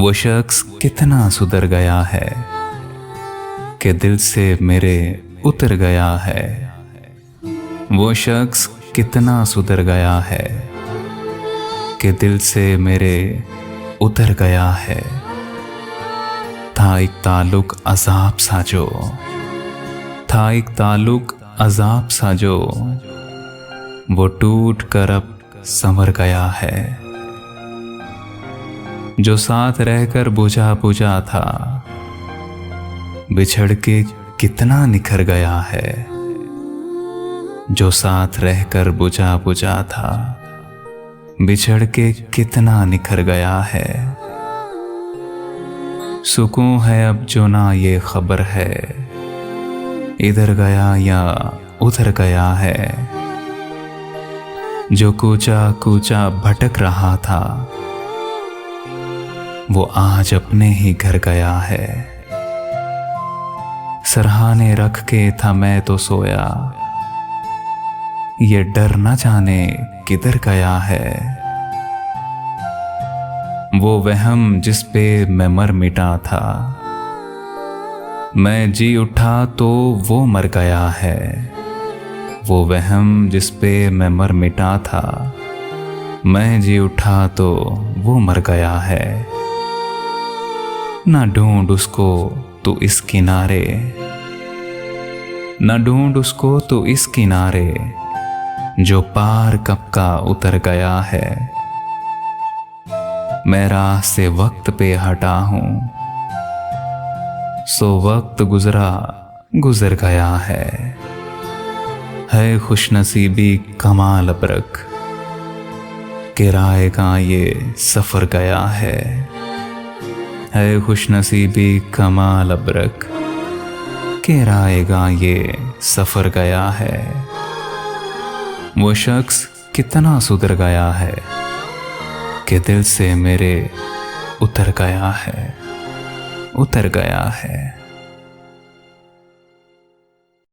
वो शख्स कितना सुधर गया है कि दिल से मेरे उतर गया है। वो शख्स कितना सुधर गया है कि दिल से मेरे उतर गया है। था एक ताल्लुक अजाब सा जो, था एक ताल्लुक अजाब सा जो, वो टूट कर अब संवर गया है। जो साथ रहकर बुझा बुझा था, बिछड़ के कितना निखर गया है। जो साथ रहकर बुझा बुझा था, बिछड़ के कितना निखर गया है। सुकून है अब जो ना ये खबर है, इधर गया या उधर गया है। जो कूचा कूचा भटक रहा था, वो आज अपने ही घर गया है। सरहाने रख के था मैं तो सोया, ये डर न जाने किधर गया है। वो वहम जिस पे मैं मर मिटा था, मैं जी उठा तो वो मर गया है। वो वहम जिस पे मैं मर मिटा था, मैं जी उठा तो वो मर गया है। ना ढूंढ उसको तू इस किनारे, ना ढूंढ उसको तू इस किनारे, जो पार कब का उतर गया है। मैं राह से वक्त पे हटा हूं, सो वक्त गुजरा गुजर गया है खुशनसीबी कमाल अबरक, किराएगा ये सफर गया है खुशनसीबी कमाल अबरक, किराएगा ये सफर गया है। वो शख्स कितना सुधर गया है कि दिल से मेरे उतर गया है, उतर गया है।